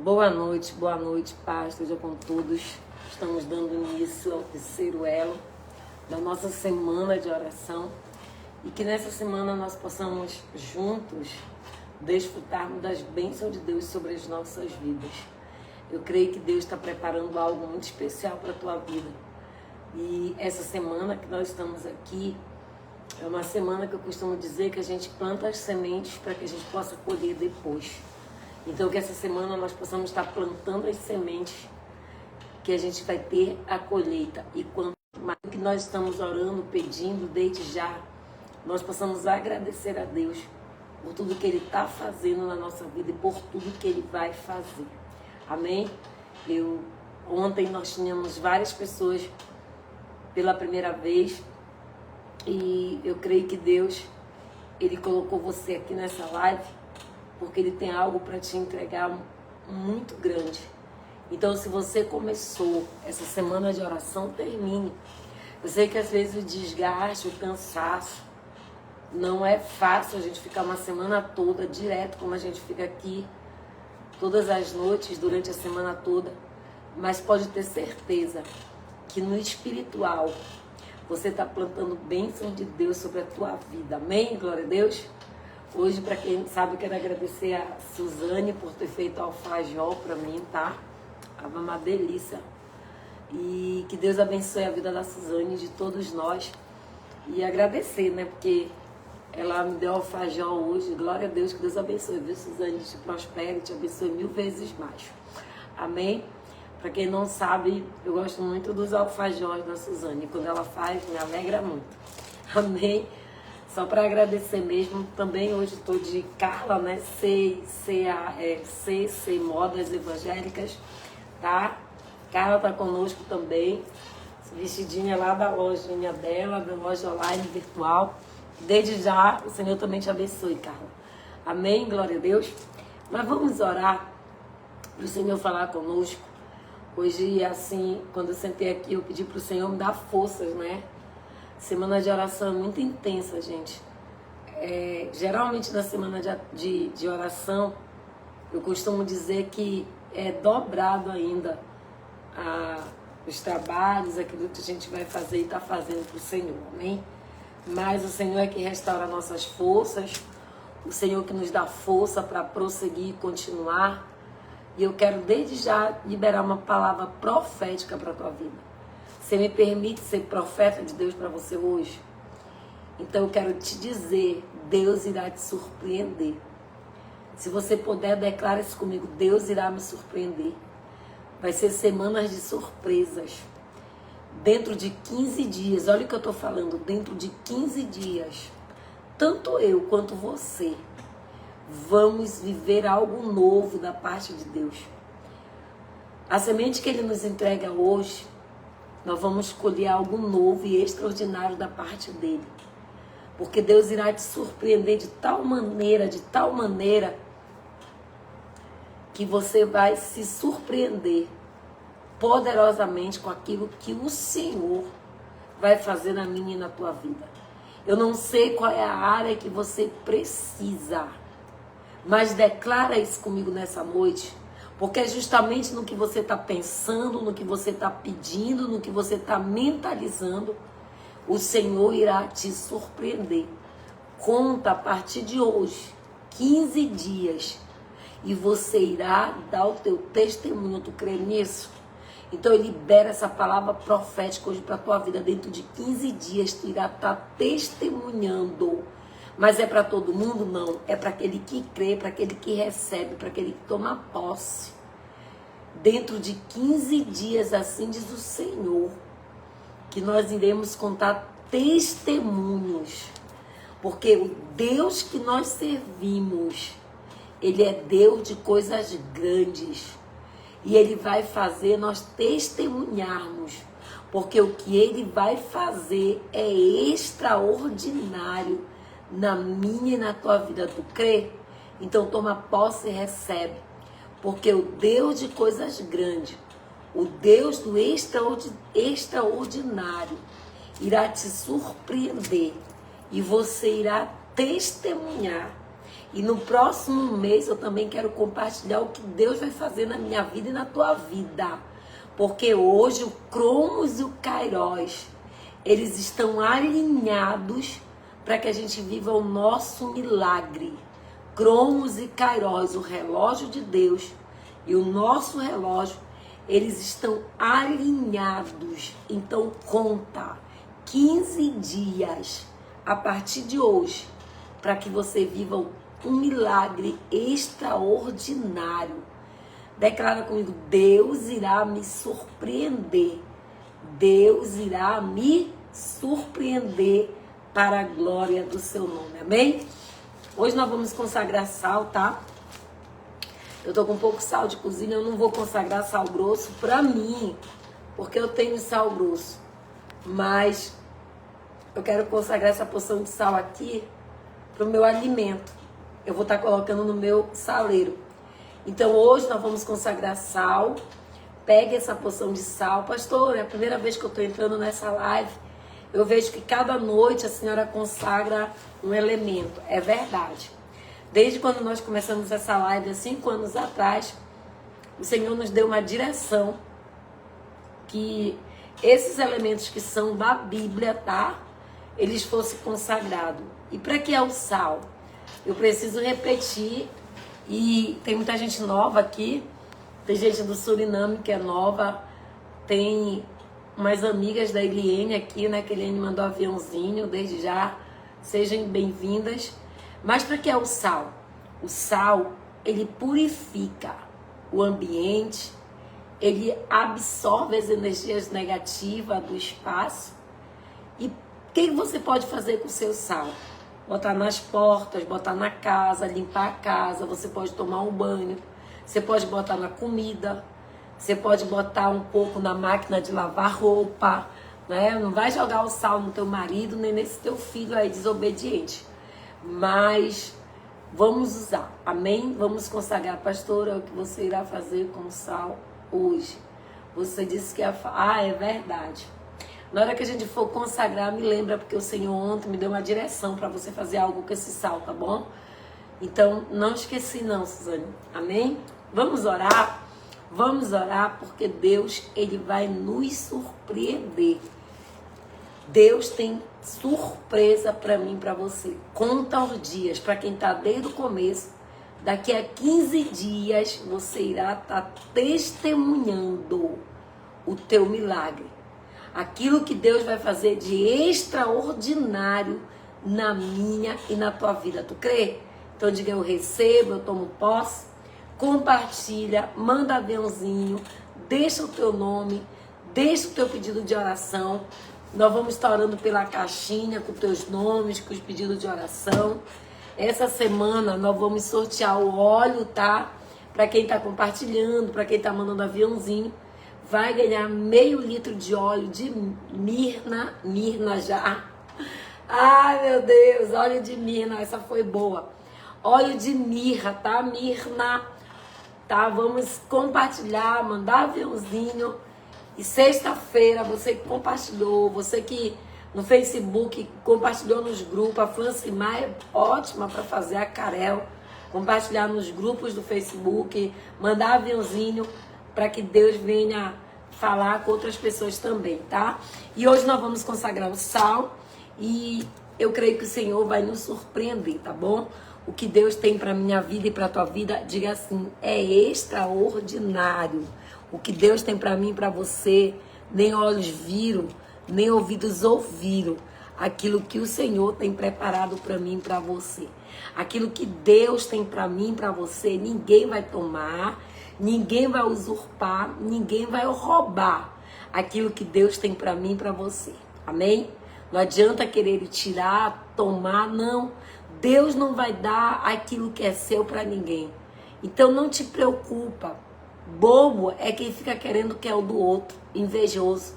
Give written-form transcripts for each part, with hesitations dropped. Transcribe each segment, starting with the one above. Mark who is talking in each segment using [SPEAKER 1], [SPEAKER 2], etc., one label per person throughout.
[SPEAKER 1] Boa noite, paz, esteja com todos. Estamos dando início ao terceiro elo da nossa semana de oração e que nessa semana nós possamos juntos desfrutarmos das bênçãos de Deus sobre as nossas vidas. Eu creio que Deus está preparando algo muito especial para a tua vida. E essa semana que nós estamos aqui é uma semana que eu costumo dizer que a gente planta as sementes para que a gente possa colher depois. Então que essa semana nós possamos estar plantando as sementes que a gente vai ter a colheita. E quanto mais que nós estamos orando, pedindo, desde já, nós possamos agradecer a Deus por tudo que Ele está fazendo na nossa vida e por tudo que Ele vai fazer. Amém? Ontem nós tínhamos várias pessoas pela primeira vez e eu creio que Deus, Ele colocou você aqui nessa live porque Ele tem algo para te entregar muito grande. Então, se você começou essa semana de oração, termine. Eu sei que às vezes o desgaste, o cansaço, não é fácil a gente ficar uma semana toda direto, como a gente fica aqui, todas as noites, durante a semana toda. Mas pode ter certeza que no espiritual, você está plantando bênção de Deus sobre a tua vida. Amém? Glória a Deus. Hoje, para quem sabe, eu quero agradecer a Suzane por ter feito alfajor para mim, tá? Tava uma delícia. E que Deus abençoe a vida da Suzane e de todos nós. E agradecer, né? Porque ela me deu alfajor hoje. Glória a Deus, que Deus abençoe. Deus, Suzane, te prospere, te abençoe 1000 vezes mais. Amém? Para quem não sabe, eu gosto muito dos alfajores da Suzane. Quando ela faz, me alegra muito. Amém? Só para agradecer mesmo, também hoje estou de Carla, né? CC Modas Evangélicas, tá? Carla tá conosco também, vestidinha lá da lojinha dela, da loja online virtual. Desde já, o Senhor também te abençoe, Carla. Amém? Glória a Deus. Mas vamos orar para o Senhor falar conosco. Hoje, assim, quando eu sentei aqui, eu pedi para o Senhor me dar forças, né? Semana de oração é muito intensa, gente. Geralmente na semana de oração, eu costumo dizer que é dobrado ainda os trabalhos, aquilo que a gente vai fazer e está fazendo para o Senhor, amém? Mas o Senhor é que restaura nossas forças, o Senhor que nos dá força para prosseguir e continuar. E eu quero desde já liberar uma palavra profética para a tua vida. Você me permite ser profeta de Deus para você hoje? Então eu quero te dizer, Deus irá te surpreender. Se você puder, declara isso comigo, Deus irá me surpreender. Vai ser semanas de surpresas. Dentro de 15 dias, olha o que eu estou falando, dentro de 15 dias, tanto eu quanto você, vamos viver algo novo da parte de Deus. A semente que Ele nos entrega hoje, nós vamos escolher algo novo e extraordinário da parte dele. Porque Deus irá te surpreender de tal maneira, que você vai se surpreender poderosamente com aquilo que o Senhor vai fazer na minha e na tua vida. Eu não sei qual é a área que você precisa, mas declara isso comigo nessa noite. Porque é justamente no que você está pensando, no que você está pedindo, no que você está mentalizando, o Senhor irá te surpreender. Conta a partir de hoje, 15 dias, e você irá dar o teu testemunho. Tu crê nisso? Então eu libero essa palavra profética hoje para a tua vida. Dentro de 15 dias tu irá estar testemunhando. Mas é para todo mundo? Não. É para aquele que crê, para aquele que recebe, para aquele que toma posse. Dentro de 15 dias, assim diz o Senhor, que nós iremos contar testemunhos. Porque o Deus que nós servimos, Ele é Deus de coisas grandes. E Ele vai fazer nós testemunharmos. Porque o que Ele vai fazer é extraordinário na minha e na tua vida. Tu crê? Então toma posse e recebe. Porque o Deus de coisas grandes, o Deus do extraordinário, irá te surpreender. E você irá testemunhar E no próximo mês eu também quero compartilhar o que Deus vai fazer na minha vida e na tua vida. Porque hoje o Cronos e o Kairos, eles estão alinhados para que a gente viva o nosso milagre. Cronos e Kairos, o relógio de Deus e o nosso relógio, eles estão alinhados. Então conta 15 dias a partir de hoje para que você viva um milagre extraordinário. Declara comigo: Deus irá me surpreender. Deus irá me surpreender para a glória do seu nome. Amém? Hoje nós vamos consagrar sal, tá? Eu tô com pouco sal de cozinha, eu não vou consagrar sal grosso pra mim, porque eu tenho sal grosso. Mas eu quero consagrar essa porção de sal aqui pro meu alimento. Eu vou estar colocando no meu saleiro. Então hoje nós vamos consagrar sal. Pegue essa porção de sal. Pastor, é a primeira vez que eu tô entrando nessa live. Eu vejo que cada noite a senhora consagra um elemento. É verdade. Desde quando nós começamos essa live, há 5 anos atrás, o Senhor nos deu uma direção que esses elementos que são da Bíblia, tá? Eles fossem consagrados. E para que é o sal? Eu preciso repetir, e tem muita gente nova aqui, tem gente do Suriname que é nova, tem umas amigas da Eliane aqui, né? Que a Eliane mandou aviãozinho, desde já, sejam bem-vindas. Mas para que é o sal? O sal, ele purifica o ambiente, ele absorve as energias negativas do espaço. E o que você pode fazer com o seu sal? Botar nas portas, botar na casa, limpar a casa, você pode tomar um banho, você pode botar na comida, você pode botar um pouco na máquina de lavar roupa, né? Não vai jogar o sal no teu marido, nem nesse teu filho aí desobediente. Mas vamos usar, amém? Vamos consagrar. Pastora, o que você irá fazer com o sal hoje? Você disse que ia falar. Ah, é verdade. Na hora que a gente for consagrar, me lembra, porque o Senhor ontem me deu uma direção para você fazer algo com esse sal, tá bom? Então, não esqueci não, Suzane. Amém? Vamos orar? Vamos orar, porque Deus, Ele vai nos surpreender. Deus tem surpresa para mim, para você. Conta os dias, para quem está desde o começo. Daqui a 15 dias você irá estar testemunhando o teu milagre. Aquilo que Deus vai fazer de extraordinário na minha e na tua vida. Tu crê? Então diga: eu recebo, eu tomo posse. Compartilha, manda aviãozinho, deixa o teu nome, deixa o teu pedido de oração. Nós vamos estar orando pela caixinha com teus nomes, com os pedidos de oração. Essa semana nós vamos sortear o óleo, tá? Para quem está compartilhando, para quem está mandando aviãozinho, vai ganhar meio litro de óleo de mirna já. Ai, meu Deus, óleo de mirna, essa foi boa. Óleo de mirra, tá? Mirna, tá? Vamos compartilhar, mandar aviãozinho. E sexta-feira, você que compartilhou, você que no Facebook compartilhou nos grupos, a Francimar é ótima para fazer a Carel, compartilhar nos grupos do Facebook, mandar aviãozinho para que Deus venha falar com outras pessoas também, tá? E hoje nós vamos consagrar o sal e eu creio que o Senhor vai nos surpreender, tá bom? O que Deus tem para minha vida e para tua vida, diga assim: é extraordinário. O que Deus tem para mim e para você, nem olhos viram, nem ouvidos ouviram. Aquilo que o Senhor tem preparado para mim e para você. Aquilo que Deus tem para mim e para você, ninguém vai tomar, ninguém vai usurpar, ninguém vai roubar. Aquilo que Deus tem para mim e para você. Amém? Não adianta querer tirar, tomar, não. Deus não vai dar aquilo que é seu para ninguém. Então não te preocupa. Bobo é quem fica querendo o que é o do outro, invejoso.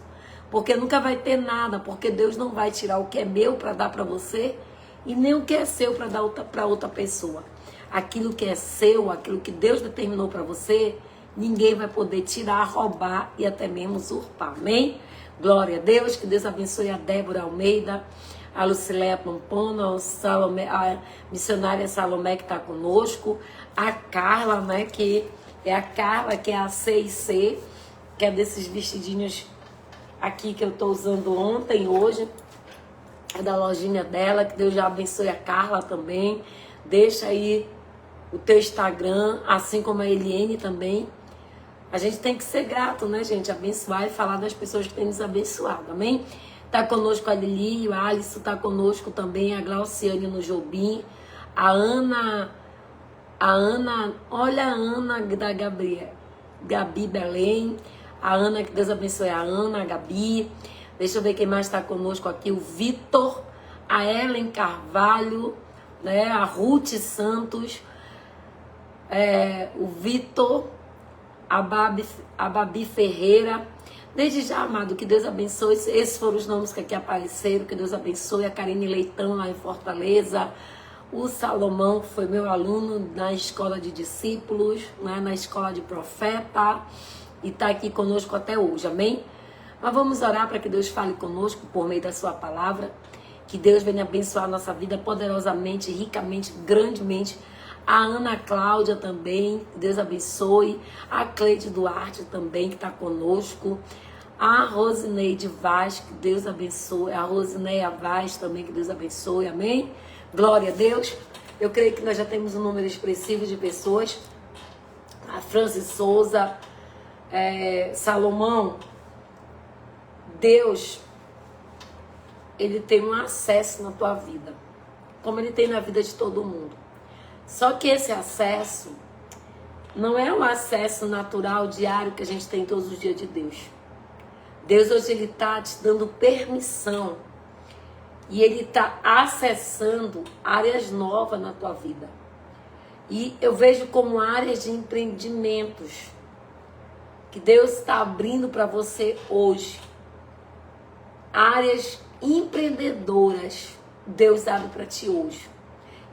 [SPEAKER 1] Porque nunca vai ter nada, porque Deus não vai tirar o que é meu para dar para você e nem o que é seu para dar para outra pessoa. Aquilo que é seu, aquilo que Deus determinou para você, ninguém vai poder tirar, roubar e até mesmo usurpar. Amém? Glória a Deus, que Deus abençoe a Débora Almeida, a Lucileia Pampona, a missionária Salomé que está conosco, a Carla, né, que é a Carla, que é a C&C, que é desses vestidinhos aqui que eu estou usando ontem, hoje, é da lojinha dela, que Deus já abençoe a Carla também. Deixa aí o teu Instagram, assim como a Eliane também. A gente tem que ser grato, né, gente? Abençoar e falar das pessoas que têm nos abençoado, amém? Tá conosco a Lili, o Alisson, tá conosco também a Glauciane no Jobim, a Ana, olha a Ana da Gabi Belém, a Ana, que Deus abençoe a Ana, a Gabi. Deixa eu ver quem mais está conosco aqui, o Vitor, a Ellen Carvalho, né, a Ruth Santos, o Vitor, a Babi Ferreira. Desde já, amado, que Deus abençoe. Esses foram os nomes que aqui apareceram. Que Deus abençoe a Karine Leitão lá em Fortaleza, o Salomão, que foi meu aluno na escola de discípulos, né, na escola de profeta, e está aqui conosco até hoje, amém? Mas vamos orar para que Deus fale conosco por meio da sua palavra, que Deus venha abençoar a nossa vida poderosamente, ricamente, grandemente. A Ana Cláudia também, que Deus abençoe. A Cleide Duarte também, que está conosco. A Rosineide Vaz, que Deus abençoe. A Rosineia Vaz também, que Deus abençoe. Amém? Glória a Deus. Eu creio que nós já temos um número expressivo de pessoas. A Francis Souza, Salomão. Deus, Ele tem um acesso na tua vida, como Ele tem na vida de todo mundo. Só que esse acesso não é um acesso natural, diário, que a gente tem todos os dias de Deus. Deus hoje Ele está te dando permissão e Ele está acessando áreas novas na tua vida. E eu vejo como áreas de empreendimentos que Deus está abrindo para você hoje. Áreas empreendedoras Deus abre para ti hoje.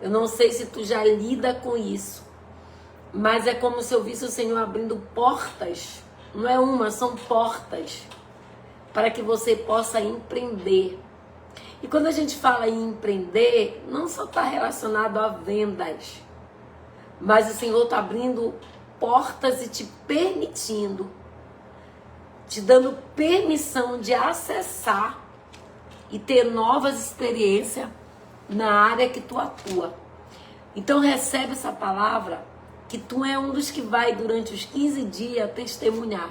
[SPEAKER 1] Eu não sei se tu já lida com isso, mas é como se eu visse o Senhor abrindo portas. Não é uma, são portas para que você possa empreender. E quando a gente fala em empreender, não só está relacionado a vendas, mas o Senhor está abrindo portas e te permitindo, te dando permissão de acessar e ter novas experiências na área que tu atua. Então recebe essa palavra, que tu é um dos que vai durante os 15 dias testemunhar.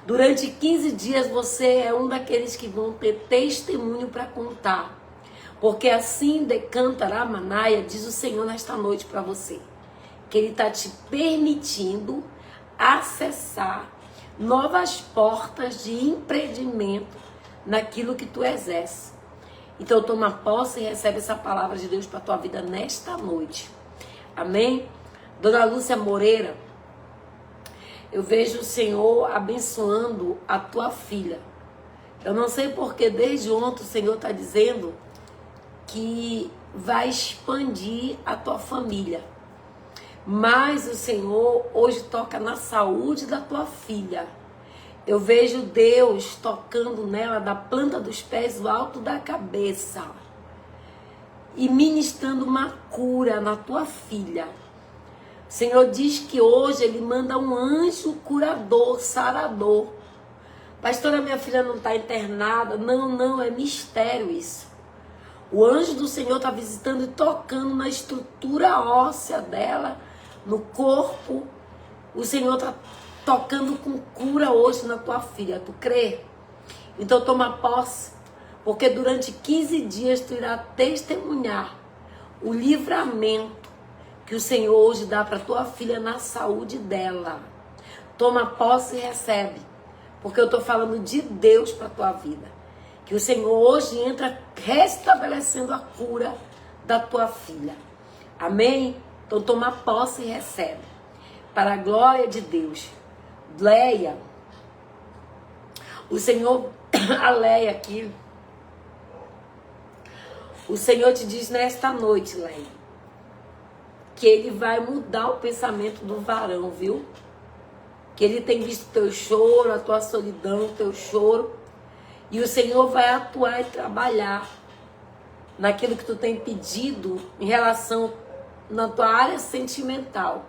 [SPEAKER 1] Durante 15 dias você é um daqueles que vão ter testemunho para contar. Porque assim decanta Ramanaia, diz o Senhor nesta noite para você, que Ele está te permitindo acessar novas portas de empreendimento naquilo que tu exerce. Então toma posse e recebe essa palavra de Deus para a tua vida nesta noite. Amém? Dona Lúcia Moreira, eu vejo o Senhor abençoando a tua filha. Eu não sei porque desde ontem o Senhor está dizendo que vai expandir a tua família. Mas o Senhor hoje toca na saúde da tua filha. Eu vejo Deus tocando nela da planta dos pés ao alto da cabeça e ministrando uma cura na tua filha. O Senhor diz que hoje Ele manda um anjo curador, sarador. Pastora, minha filha não está internada. Não, é mistério isso. O anjo do Senhor está visitando e tocando na estrutura óssea dela, no corpo. O Senhor está tocando com cura hoje na tua filha. Tu crê? Então toma posse, porque durante 15 dias tu irá testemunhar o livramento que o Senhor hoje dá para tua filha na saúde dela. Toma posse e recebe, porque eu estou falando de Deus para tua vida. Que o Senhor hoje entra restabelecendo a cura da tua filha. Amém? Então toma posse e recebe. Para a glória de Deus. Leia. O Senhor, a Leia aqui. O Senhor te diz nesta noite, Leia, que Ele vai mudar o pensamento do varão, viu? Que Ele tem visto teu choro, a tua solidão, o teu choro. E o Senhor vai atuar e trabalhar naquilo que tu tem pedido em relação na tua área sentimental.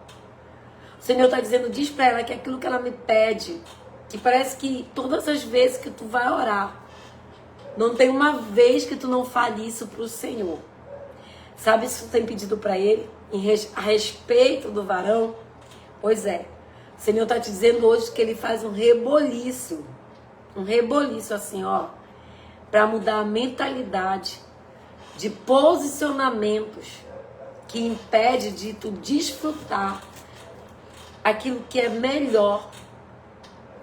[SPEAKER 1] O Senhor está dizendo, diz para ela que aquilo que ela me pede, que parece que todas as vezes que tu vai orar, não tem uma vez que tu não fale isso para o Senhor. Sabe se tu tem pedido para Ele a respeito do varão? Pois é, o Senhor está te dizendo hoje que Ele faz um reboliço assim, ó, para mudar a mentalidade de posicionamentos que impede de tu desfrutar aquilo que é melhor,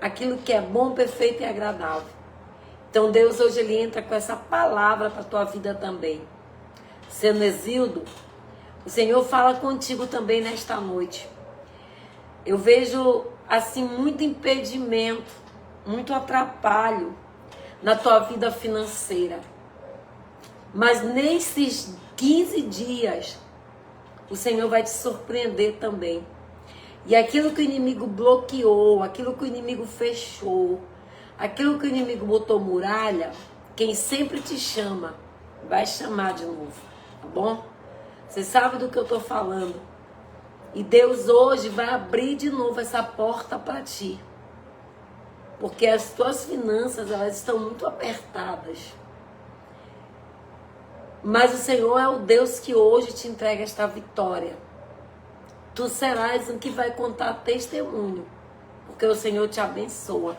[SPEAKER 1] aquilo que é bom, perfeito e agradável. Então Deus hoje Ele entra com essa palavra para a tua vida também. Sendo Exildo, o Senhor fala contigo também nesta noite. Eu vejo assim muito impedimento, muito atrapalho na tua vida financeira. Mas nesses 15 dias, o Senhor vai te surpreender também. E aquilo que o inimigo bloqueou, aquilo que o inimigo fechou, aquilo que o inimigo botou muralha, quem sempre te chama, vai chamar de novo, tá bom? Você sabe do que eu estou falando. E Deus hoje vai abrir de novo essa porta para ti. Porque as tuas finanças, elas estão muito apertadas. Mas o Senhor é o Deus que hoje te entrega esta vitória. Tu serás o que vai contar testemunho. Porque o Senhor te abençoa.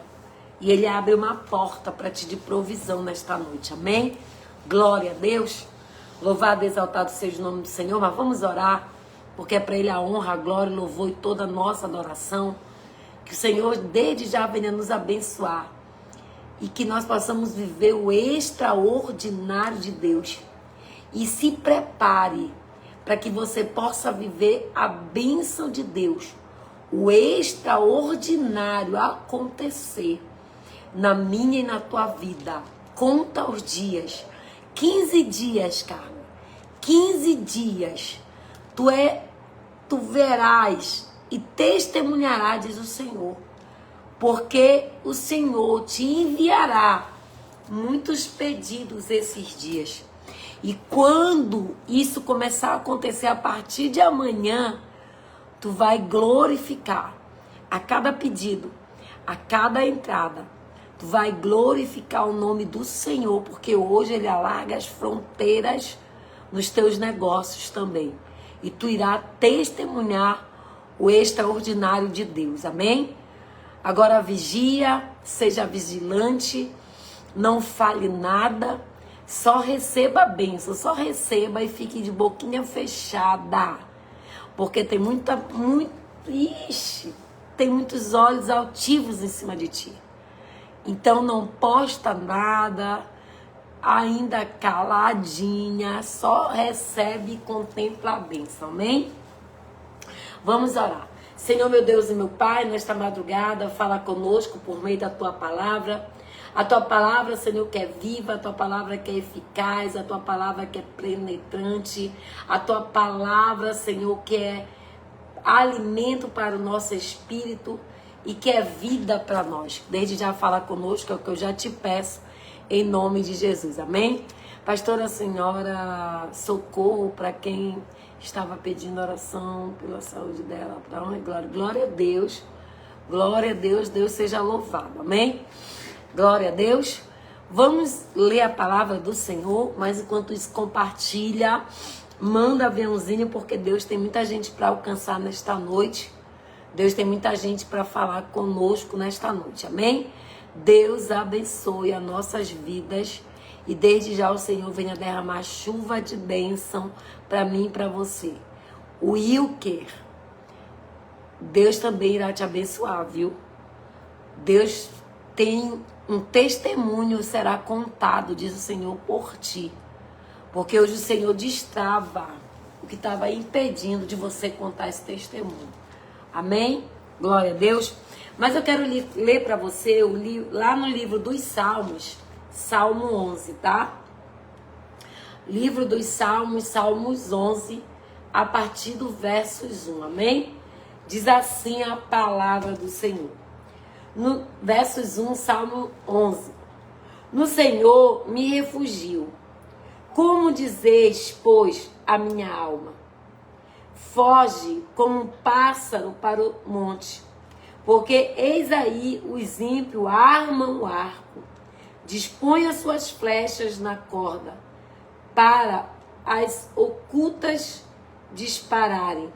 [SPEAKER 1] E Ele abre uma porta para ti de provisão nesta noite. Amém? Glória a Deus. Louvado e exaltado seja o nome do Senhor. Mas vamos orar. Porque é para Ele a honra, a glória, o louvor e toda a nossa adoração. Que o Senhor desde já venha nos abençoar. E que nós possamos viver o extraordinário de Deus. E se prepare para que você possa viver a bênção de Deus. O extraordinário acontecer na minha e na tua vida. Conta os dias. 15 dias, Carmen. 15 dias. Tu verás e testemunharás, diz o Senhor. Porque o Senhor te enviará muitos pedidos esses dias. E quando isso começar a acontecer a partir de amanhã, tu vai glorificar a cada pedido, a cada entrada. Tu vai glorificar o nome do Senhor, porque hoje Ele alarga as fronteiras nos teus negócios também. E tu irá testemunhar o extraordinário de Deus. Amém? Agora vigia, seja vigilante, não fale nada. Só receba a bênção, só receba e fique de boquinha fechada. Porque tem tem muitos olhos altivos em cima de ti. Então não posta nada, ainda caladinha, só recebe e contempla a bênção, amém? Vamos orar. Senhor, meu Deus e meu Pai, nesta madrugada, fala conosco por meio da Tua palavra. A Tua palavra, Senhor, que é viva, a Tua palavra que é eficaz, a Tua palavra que é penetrante, a Tua palavra, Senhor, que é alimento para o nosso espírito e que é vida para nós. Desde já fala conosco, é o que eu já te peço, em nome de Jesus, amém? Pastora Senhora, socorro para quem estava pedindo oração pela saúde dela, para honra e glória. Glória a Deus, Deus seja louvado, amém? Glória a Deus. Vamos ler a palavra do Senhor, mas enquanto isso compartilha, manda aviãozinho, porque Deus tem muita gente para alcançar nesta noite. Deus tem muita gente para falar conosco nesta noite, amém? Deus abençoe as nossas vidas e desde já o Senhor venha derramar chuva de bênção para mim e para você. O Wilker, Deus também irá te abençoar, viu? Deus tem um testemunho, será contado, diz o Senhor, por ti. Porque hoje o Senhor destrava o que estava impedindo de você contar esse testemunho. Amém? Glória a Deus. Mas eu quero ler para você lá no livro dos Salmos, Salmo 11, tá? Livro dos Salmos, Salmos 11, a partir do versos 1, amém? Diz assim a palavra do Senhor. No versos 1, Salmo 11. No Senhor me refugio. Como dizeis, pois, a minha alma? Foge como um pássaro para o monte, porque eis aí os ímpios armam o arco, dispõem as suas flechas na corda, para as ocultas dispararem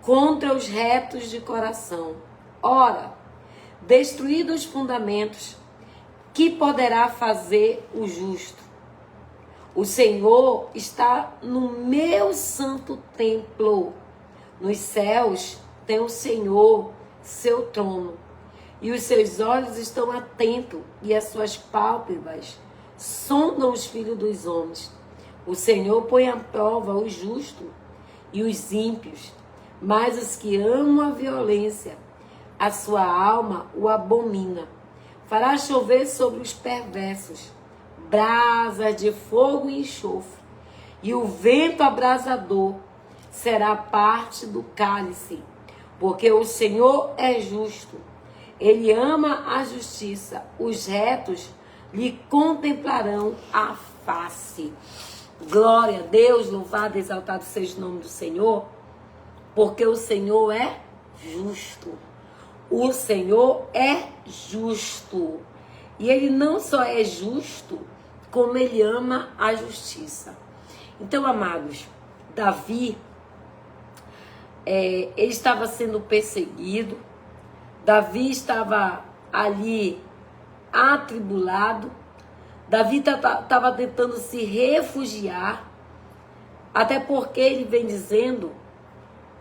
[SPEAKER 1] contra os retos de coração. Ora, destruídos os fundamentos, que poderá fazer o justo? O Senhor está no meu santo templo. Nos céus tem o Senhor seu trono, e os seus olhos estão atentos, e as suas pálpebras sondam os filhos dos homens. O Senhor põe à prova os justos e os ímpios, mas os que amam a violência, a sua alma o abomina. Fará chover sobre os perversos brasas de fogo e enxofre, e o vento abrasador será parte do cálice, porque o Senhor é justo, ele ama a justiça, os retos lhe contemplarão a face. Glória a Deus, louvado e exaltado seja o nome do Senhor, porque o Senhor é justo. O Senhor é justo. E ele não só é justo, como ele ama a justiça. Então, amados, Davi, ele estava sendo perseguido, Davi estava ali atribulado, Davi estava tentando se refugiar, até porque ele vem dizendo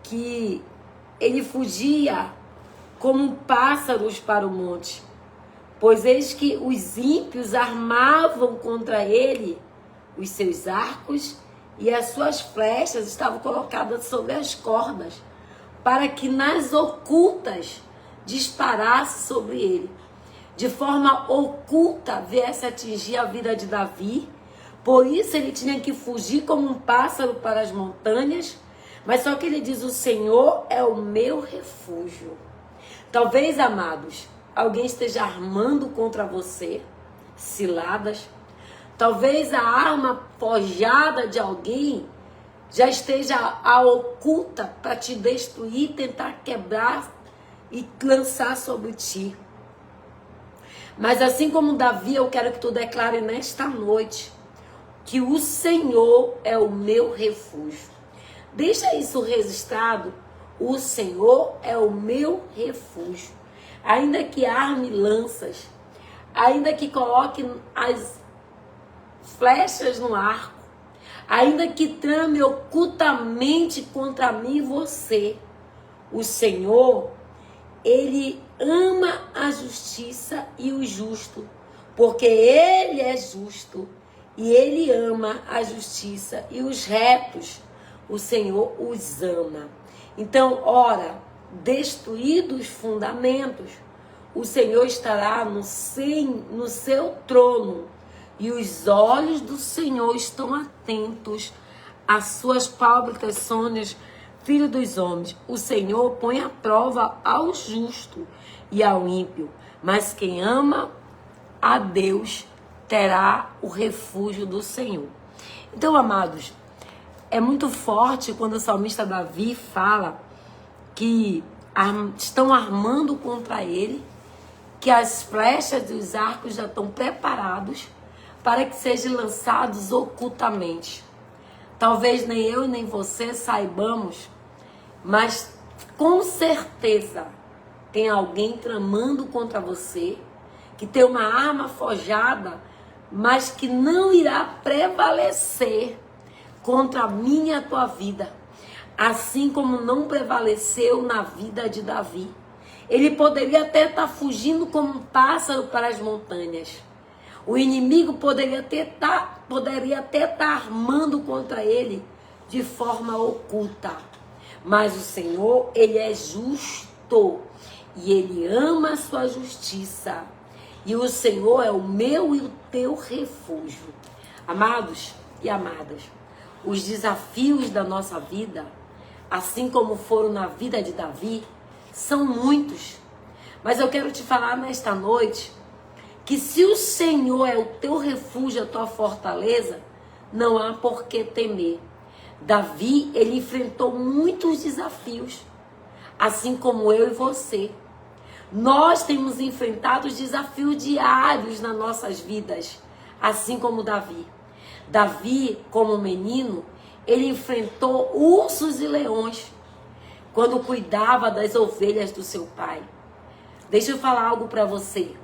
[SPEAKER 1] que ele fugia como pássaros para o monte, pois eis que os ímpios armavam contra ele os seus arcos e as suas flechas estavam colocadas sobre as cordas, para que nas ocultas disparasse sobre ele. De forma oculta viesse atingir a vida de Davi, por isso ele tinha que fugir como um pássaro para as montanhas, mas só que ele diz, o Senhor é o meu refúgio. Talvez, amados, alguém esteja armando contra você ciladas. Talvez a arma forjada de alguém já esteja oculta para te destruir, tentar quebrar e lançar sobre ti. Mas assim como Davi, eu quero que tu declare nesta noite que o Senhor é o meu refúgio. Deixa isso registrado. O Senhor é o meu refúgio. Ainda que arme lanças, ainda que coloque as flechas no arco, ainda que trame ocultamente contra mim e você, o Senhor, ele ama a justiça e o justo, porque ele é justo e ele ama a justiça e os retos, o Senhor os ama. Então, ora, destruídos os fundamentos, o Senhor estará no seu trono, e os olhos do Senhor estão atentos às suas pálpebras sônias, filho dos homens. O Senhor põe à prova ao justo e ao ímpio, mas quem ama a Deus terá o refúgio do Senhor. Então, amados, é muito forte quando o salmista Davi fala que estão armando contra ele, que as flechas e os arcos já estão preparados para que sejam lançados ocultamente. Talvez nem eu nem você saibamos, mas com certeza tem alguém tramando contra você, que tem uma arma forjada, mas que não irá prevalecer contra a minha e a tua vida, assim como não prevaleceu na vida de Davi. Ele poderia até estar fugindo como um pássaro para as montanhas. O inimigo poderia até estar armando contra ele de forma oculta. Mas o Senhor, ele é justo e ele ama a sua justiça. E o Senhor é o meu e o teu refúgio. Amados e amadas, os desafios da nossa vida, assim como foram na vida de Davi, são muitos. Mas eu quero te falar nesta noite que se o Senhor é o teu refúgio, a tua fortaleza, não há por que temer. Davi, ele enfrentou muitos desafios, assim como eu e você. Nós temos enfrentado os desafios diários nas nossas vidas, assim como Davi. Davi, como menino, ele enfrentou ursos e leões quando cuidava das ovelhas do seu pai. Deixa eu falar algo para você.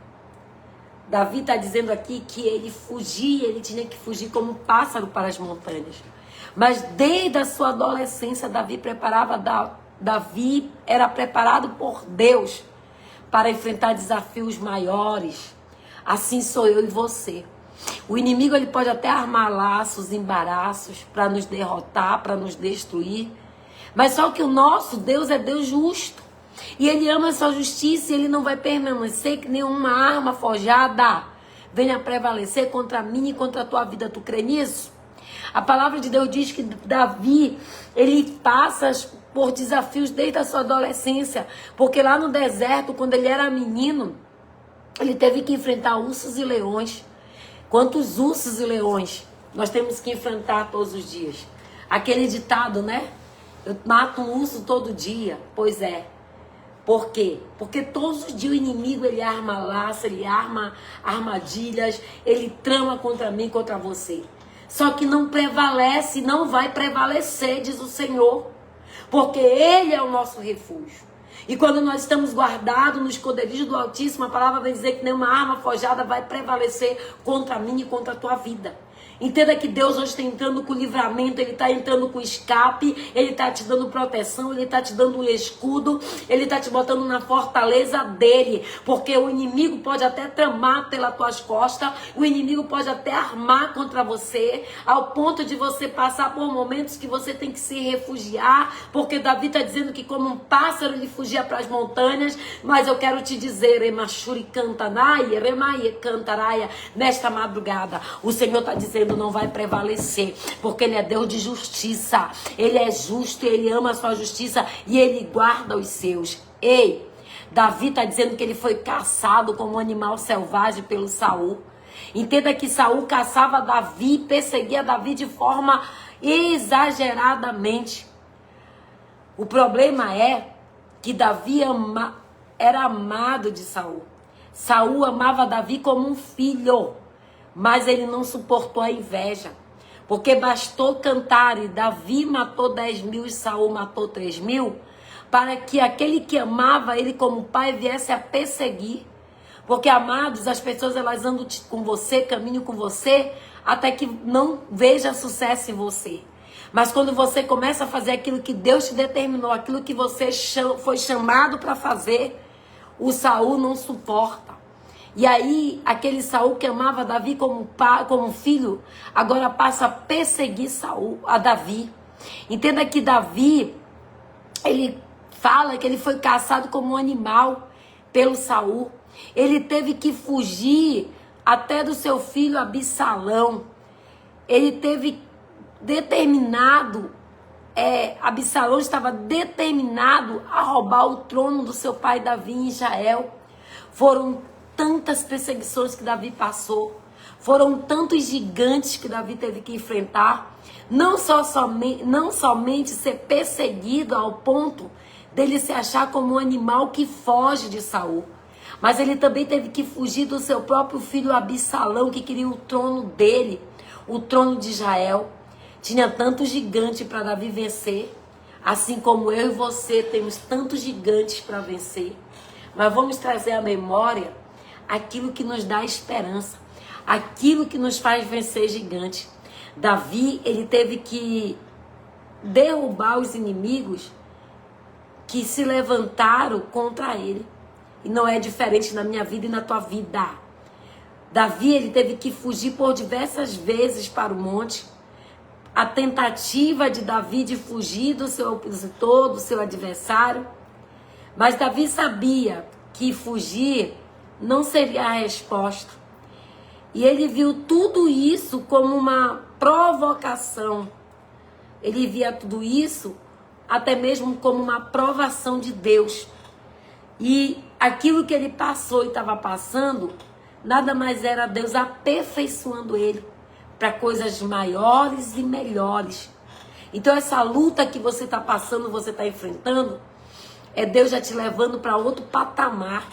[SPEAKER 1] Davi está dizendo aqui que ele fugia, ele tinha que fugir como um pássaro para as montanhas. Mas desde a sua adolescência, Davi era preparado por Deus para enfrentar desafios maiores. Assim sou eu e você. O inimigo ele pode até armar laços, embaraços para nos derrotar, para nos destruir. Mas só que o nosso Deus é Deus justo. E ele ama a sua justiça e ele não vai permanecer que nenhuma arma forjada venha prevalecer contra mim e contra a tua vida. Tu crê nisso? A palavra de Deus diz que Davi, ele passa por desafios desde a sua adolescência. Porque lá no deserto, quando ele era menino, ele teve que enfrentar ursos e leões. Quantos ursos e leões nós temos que enfrentar todos os dias? Aquele ditado, né? Eu mato um urso todo dia. Pois é. Por quê? Porque todos os dias o inimigo ele arma laço, ele arma armadilhas, ele trama contra mim, contra você. Só que não prevalece, não vai prevalecer, diz o Senhor. Porque Ele é o nosso refúgio. E quando nós estamos guardados no esconderijo do Altíssimo, a palavra vai dizer que nenhuma arma forjada vai prevalecer contra mim e contra a tua vida. Entenda que Deus hoje está entrando com livramento, Ele está entrando com escape, Ele está te dando proteção, Ele está te dando um escudo, Ele está te botando na fortaleza dEle. Porque o inimigo pode até tramar pelas tuas costas, o inimigo pode até armar contra você, ao ponto de você passar por momentos que você tem que se refugiar, porque Davi está dizendo que como um pássaro ele fugia para as montanhas, mas eu quero te dizer, Emachuri Cantanaia, Remaie Cantaraia, nesta madrugada, o Senhor está dizendo, não vai prevalecer, porque Ele é Deus de justiça, Ele é justo, Ele ama a sua justiça e Ele guarda os seus. Ei, Davi está dizendo que ele foi caçado como um animal selvagem pelo Saul. Entenda que Saul caçava Davi, perseguia Davi de forma exageradamente. O problema é que Davi era amado de Saul. Saul amava Davi como um filho. Mas ele não suportou a inveja. Porque bastou cantar e Davi matou 10.000 e Saul matou 3.000. Para que aquele que amava ele como pai viesse a perseguir. Porque, amados, as pessoas elas andam com você, caminham com você, até que não veja sucesso em você. Mas quando você começa a fazer aquilo que Deus te determinou, aquilo que você foi chamado para fazer, o Saul não suporta. E aí, aquele Saul que amava Davi como pai, como filho, agora passa a perseguir a Davi. Entenda que Davi, ele fala que ele foi caçado como um animal pelo Saul. Ele teve que fugir até do seu filho Absalão. Ele teve determinado, Absalão estava determinado a roubar o trono do seu pai Davi em Israel. Foram tantas perseguições que Davi passou, foram tantos gigantes que Davi teve que enfrentar, não somente ser perseguido ao ponto dele se achar como um animal que foge de Saul, mas ele também teve que fugir do seu próprio filho Absalão, que queria o trono dele, o trono de Israel. Tinha tanto gigante para Davi vencer, assim como eu e você temos tantos gigantes para vencer. Mas vamos trazer à memória aquilo que nos dá esperança, aquilo que nos faz vencer gigante. Davi, ele teve que derrubar os inimigos que se levantaram contra ele. E não é diferente na minha vida e na tua vida. Davi, ele teve que fugir por diversas vezes para o monte. A tentativa de Davi de fugir do seu opositor, do seu adversário. Mas Davi sabia que fugir não seria a resposta. E ele viu tudo isso como uma provocação. Ele via tudo isso até mesmo como uma provação de Deus. E aquilo que ele passou e estava passando nada mais era Deus aperfeiçoando ele para coisas maiores e melhores. Então essa luta que você está passando, você está enfrentando, é Deus já te levando para outro patamar.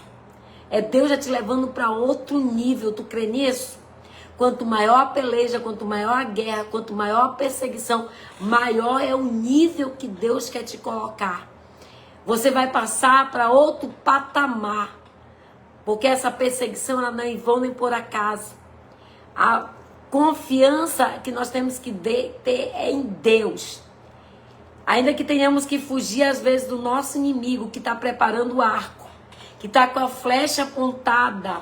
[SPEAKER 1] É Deus já te levando para outro nível. Tu crê nisso? Quanto maior a peleja, quanto maior a guerra, quanto maior a perseguição, maior é o nível que Deus quer te colocar. Você vai passar para outro patamar. Porque essa perseguição ela não é em vão nem por acaso. A confiança que nós temos que ter é em Deus. Ainda que tenhamos que fugir às vezes do nosso inimigo que está preparando o arco, que está com a flecha apontada,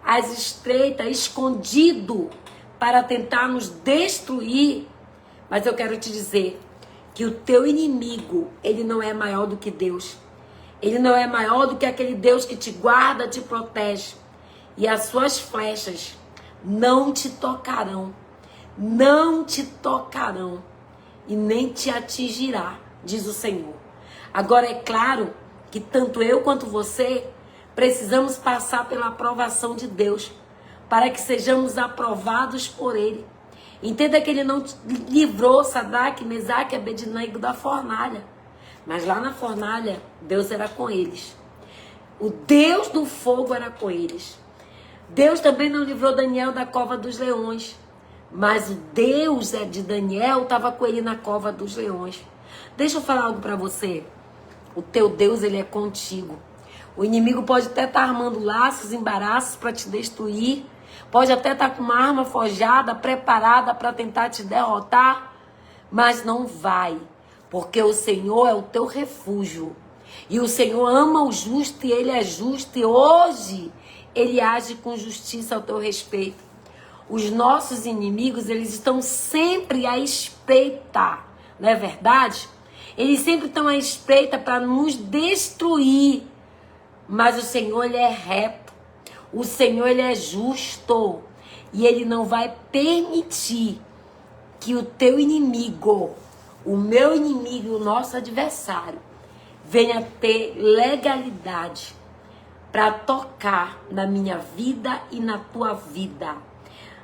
[SPEAKER 1] às estreitas, escondido para tentar nos destruir. Mas eu quero te dizer que o teu inimigo, ele não é maior do que Deus. Ele não é maior do que aquele Deus que te guarda, te protege. E as suas flechas não te tocarão. Não te tocarão. E nem te atingirá, diz o Senhor. Agora é claro que tanto eu quanto você precisamos passar pela aprovação de Deus, para que sejamos aprovados por Ele. Entenda que Ele não livrou Sadraque, Mesaque e Abednego da fornalha. Mas lá na fornalha, Deus era com eles. O Deus do fogo era com eles. Deus também não livrou Daniel da cova dos leões. Mas o Deus de Daniel estava com ele na cova dos leões. Deixa eu falar algo para você. O teu Deus, ele é contigo. O inimigo pode até estar armando laços, embaraços para te destruir. Pode até estar com uma arma forjada, preparada para tentar te derrotar. Mas não vai. Porque o Senhor é o teu refúgio. E o Senhor ama o justo e Ele é justo. E hoje Ele age com justiça ao teu respeito. Os nossos inimigos, eles estão sempre à espreita. Não é verdade? Eles sempre estão à espreita para nos destruir. Mas o Senhor, Ele é reto. O Senhor, Ele é justo. E Ele não vai permitir que o teu inimigo, o meu inimigo, o nosso adversário, venha ter legalidade para tocar na minha vida e na tua vida.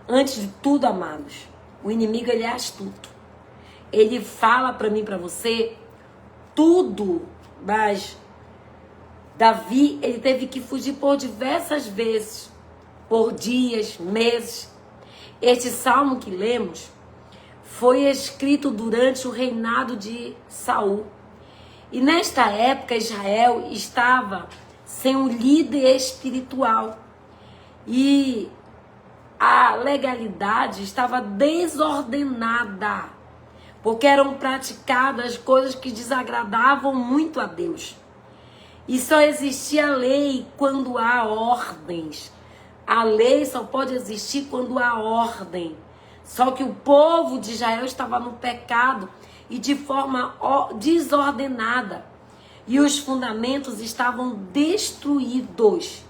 [SPEAKER 1] Antes de tudo, amados, o inimigo, ele é astuto. Ele fala para mim, para você, tudo, mas Davi, ele teve que fugir por diversas vezes, por dias, meses. Este salmo que lemos foi escrito durante o reinado de Saul. E nesta época, Israel estava sem um líder espiritual. E a legalidade estava desordenada, porque eram praticadas coisas que desagradavam muito a Deus. E só existia lei quando há ordens. A lei só pode existir quando há ordem. Só que o povo de Israel estava no pecado e de forma desordenada. E os fundamentos estavam destruídos.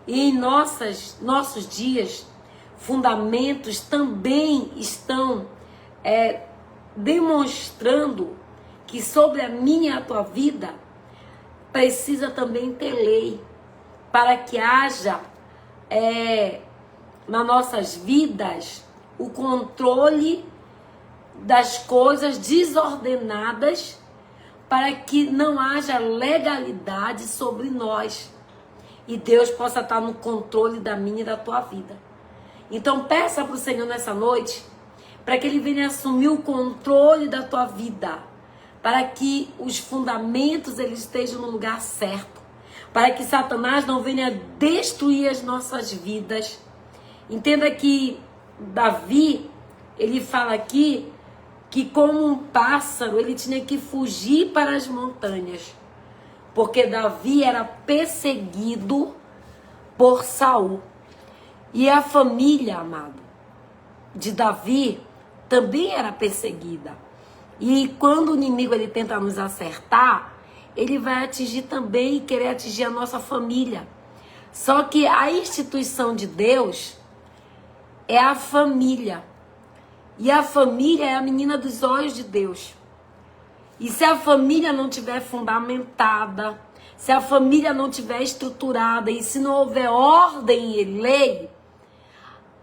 [SPEAKER 1] E em nossos dias, fundamentos também estão demonstrando que sobre a minha e a tua vida precisa também ter lei para que haja nas nossas vidas o controle das coisas desordenadas, para que não haja legalidade sobre nós e Deus possa estar no controle da minha e da tua vida. Então peça para o Senhor nessa noite, para que Ele venha assumir o controle da tua vida, para que os fundamentos eles estejam no lugar certo, para que Satanás não venha destruir as nossas vidas. Entenda que Davi, ele fala aqui que como um pássaro ele tinha que fugir para as montanhas, porque Davi era perseguido por Saul. E a família, amado, de Davi também era perseguida. E quando o inimigo ele tenta nos acertar, ele vai atingir também e querer atingir a nossa família. Só que a instituição de Deus é a família. E a família é a menina dos olhos de Deus. E se a família não tiver fundamentada, se a família não tiver estruturada e se não houver ordem e lei,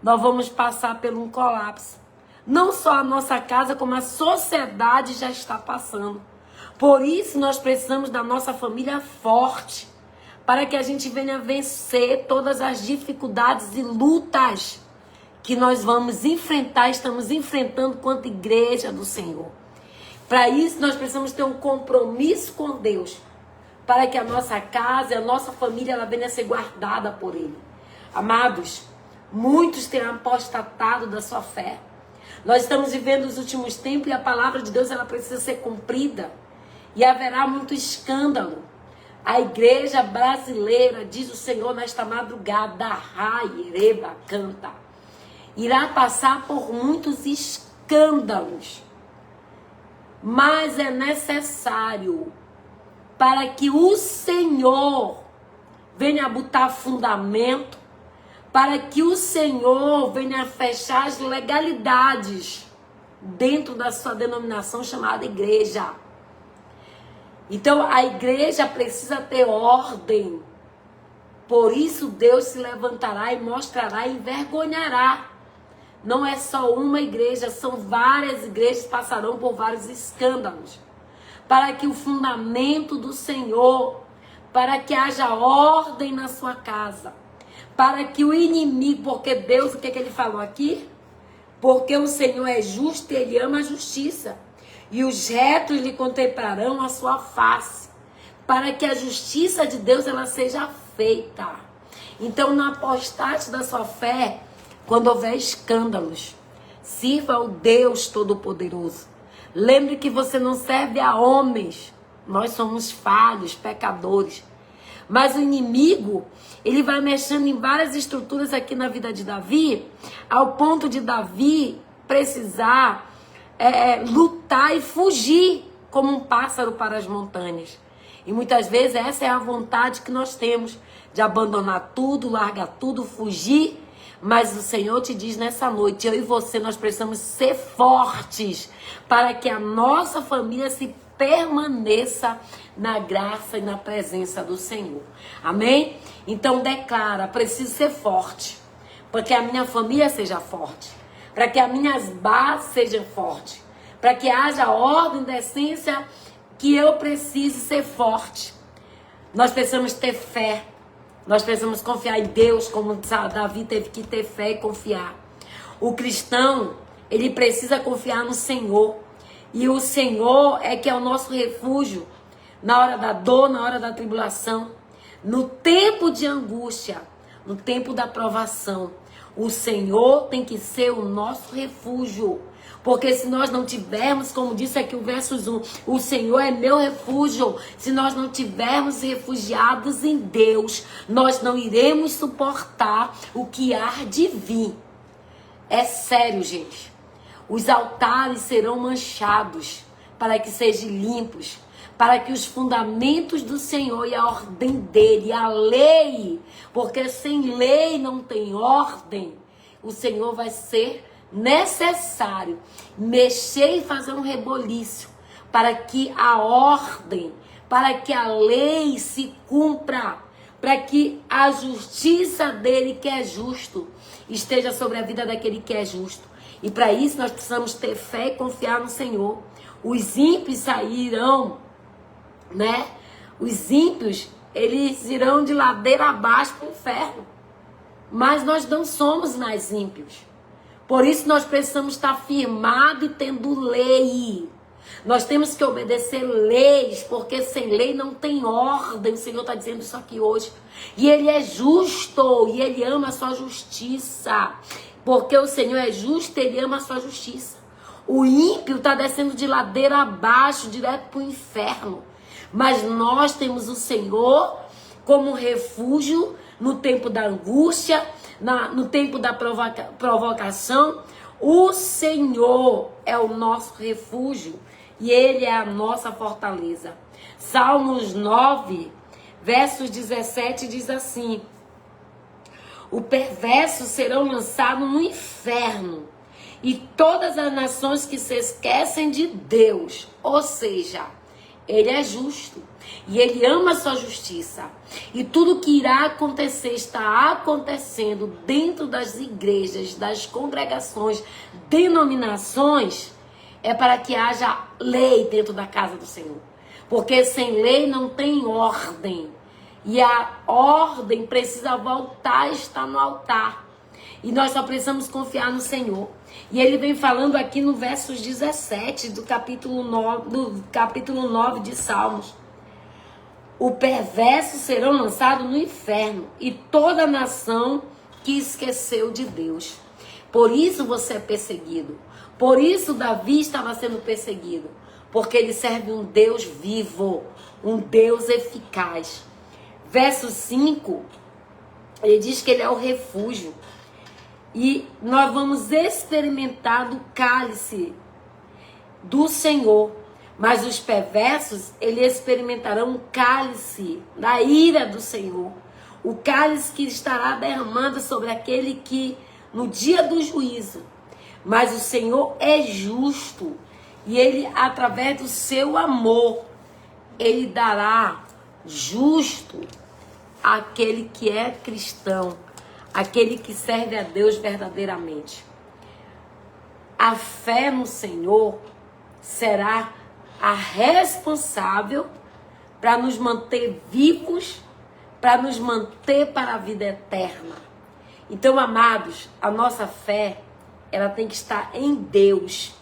[SPEAKER 1] nós vamos passar por um colapso. Não só a nossa casa, como a sociedade já está passando. Por isso nós precisamos da nossa família forte, para que a gente venha vencer todas as dificuldades e lutas que nós vamos enfrentar, estamos enfrentando quanto igreja do Senhor. Para isso nós precisamos ter um compromisso com Deus, para que a nossa casa e a nossa família ela venha a ser guardada por Ele. Amados, muitos têm apostatado da sua fé. Nós estamos vivendo os últimos tempos e a palavra de Deus ela precisa ser cumprida. E haverá muito escândalo. A igreja brasileira, diz o Senhor nesta madrugada, Raireba canta, irá passar por muitos escândalos. Mas é necessário para que o Senhor venha a botar fundamento, para que o Senhor venha a fechar as legalidades dentro da sua denominação chamada igreja. Então a igreja precisa ter ordem. Por isso Deus se levantará e mostrará e envergonhará. Não é só uma igreja, são várias igrejas que passarão por vários escândalos. Para que o fundamento do Senhor, para que haja ordem na sua casa, para que o inimigo, porque Deus, o que ele falou aqui? Porque o Senhor é justo e Ele ama a justiça. E os retos lhe contemplarão a sua face, para que a justiça de Deus ela seja feita. Então, no apostate da sua fé, quando houver escândalos, sirva ao Deus Todo-Poderoso. Lembre que você não serve a homens. Nós somos falhos, pecadores. Mas o inimigo, ele vai mexendo em várias estruturas aqui na vida de Davi, ao ponto de Davi precisar lutar e fugir como um pássaro para as montanhas. E muitas vezes essa é a vontade que nós temos, de abandonar tudo, largar tudo, fugir. Mas o Senhor te diz nessa noite, eu e você, nós precisamos ser fortes para que a nossa família se permaneça na graça e na presença do Senhor. Amém? Então declara, preciso ser forte, para que a minha família seja forte, para que as minhas bases sejam fortes, para que haja ordem, decência, que eu preciso ser forte. Nós precisamos ter fé. Nós precisamos confiar em Deus, como Davi teve que ter fé e confiar. O cristão, ele precisa confiar no Senhor. E o Senhor é que é o nosso refúgio na hora da dor, na hora da tribulação, no tempo de angústia, no tempo da provação. O Senhor tem que ser o nosso refúgio. Porque se nós não tivermos, como disse aqui o verso 1, o Senhor é meu refúgio. Se nós não tivermos refugiados em Deus, nós não iremos suportar o que há de vir. É sério, gente. Os altares serão manchados para que sejam limpos, para que os fundamentos do Senhor e a ordem dele, a lei, porque sem lei não tem ordem, o Senhor vai ser necessário mexer e fazer um reboliço para que a ordem, para que a lei se cumpra, para que a justiça dele que é justo esteja sobre a vida daquele que é justo. E para isso nós precisamos ter fé e confiar no Senhor. Os ímpios sairão, né? Os ímpios, eles irão de ladeira abaixo para o inferno. Mas nós não somos mais ímpios. Por isso nós precisamos estar firmados e tendo lei. Nós temos que obedecer leis, porque sem lei não tem ordem. O Senhor está dizendo isso aqui hoje. E Ele é justo, e Ele ama a sua justiça. Porque o Senhor é justo, Ele ama a sua justiça. O ímpio está descendo de ladeira abaixo, direto para o inferno. Mas nós temos o Senhor como refúgio no tempo da angústia, no tempo da provocação. O Senhor é o nosso refúgio e Ele é a nossa fortaleza. Salmos 9, versos 17 diz assim: o perverso serão lançados no inferno e todas as nações que se esquecem de Deus, ou seja, ele é justo. E ele ama a sua justiça. E tudo que irá acontecer está acontecendo dentro das igrejas, das congregações, denominações, é para que haja lei dentro da casa do Senhor. Porque sem lei não tem ordem. E a ordem precisa voltar a estar no altar. E nós só precisamos confiar no Senhor. E ele vem falando aqui no versos 17 do capítulo 9 de Salmos. O perverso serão lançados no inferno e toda nação que esqueceu de Deus. Por isso você é perseguido. Por isso Davi estava sendo perseguido. Porque ele serve um Deus vivo, um Deus eficaz. Verso 5, ele diz que ele é o refúgio. E nós vamos experimentar do cálice do Senhor. Mas os perversos, eles experimentarão o cálice da ira do Senhor. O cálice que estará derramando sobre aquele que, no dia do juízo. Mas o Senhor é justo. E ele, através do seu amor, ele dará justo àquele que é cristão. Aquele que serve a Deus verdadeiramente. A fé no Senhor será a responsável para nos manter vivos, para nos manter para a vida eterna. Então, amados, a nossa fé, ela tem que estar em Deus.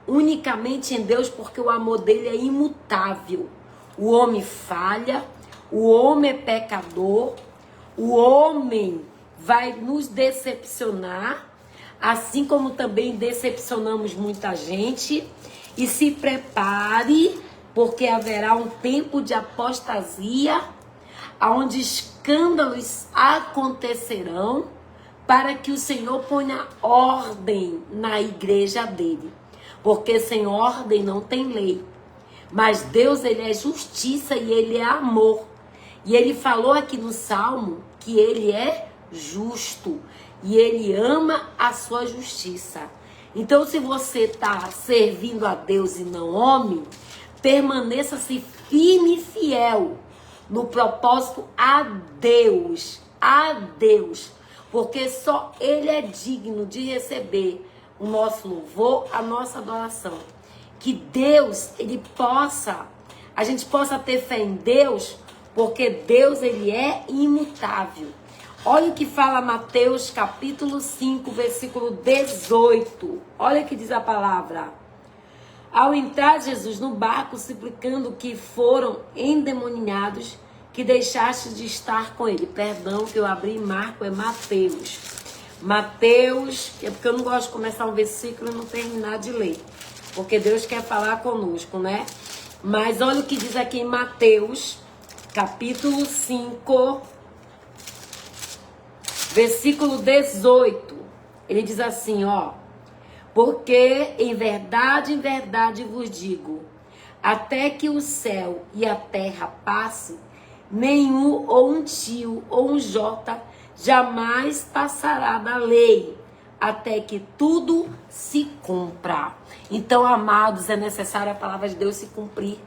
[SPEAKER 1] Unicamente em Deus, porque o amor dele é imutável. O homem falha, o homem é pecador, o homem vai nos decepcionar, assim como também decepcionamos muita gente. E se prepare, porque haverá um tempo de apostasia, onde escândalos acontecerão, para que o Senhor ponha ordem na igreja dele. Porque sem ordem não tem lei. Mas Deus, ele é justiça e ele é amor. E ele falou aqui no Salmo que ele é justo e ele ama a sua justiça. Então, se você está servindo a Deus e não homem, permaneça-se firme e fiel no propósito a Deus, porque só ele é digno de receber o nosso louvor, a nossa adoração. Que Deus, a gente possa ter fé em Deus, porque Deus, ele é imutável. Olha o que fala Mateus capítulo 5, versículo 18. Olha o que diz a palavra. Ao entrar Jesus no barco, suplicando que foram endemoniados, que deixaste de estar com ele. Perdão que eu abri Marco, é Mateus. Mateus, é porque eu não gosto de começar um versículo e não terminar de ler. Porque Deus quer falar conosco, né? Mas olha o que diz aqui em Mateus, capítulo 5, versículo 18. Ele diz assim, ó. Porque em verdade vos digo, até que o céu e a terra passem, nenhum ou um tio ou um jota jamais passará da lei, até que tudo se cumpra. Então, amados, é necessário a palavra de Deus se cumprir.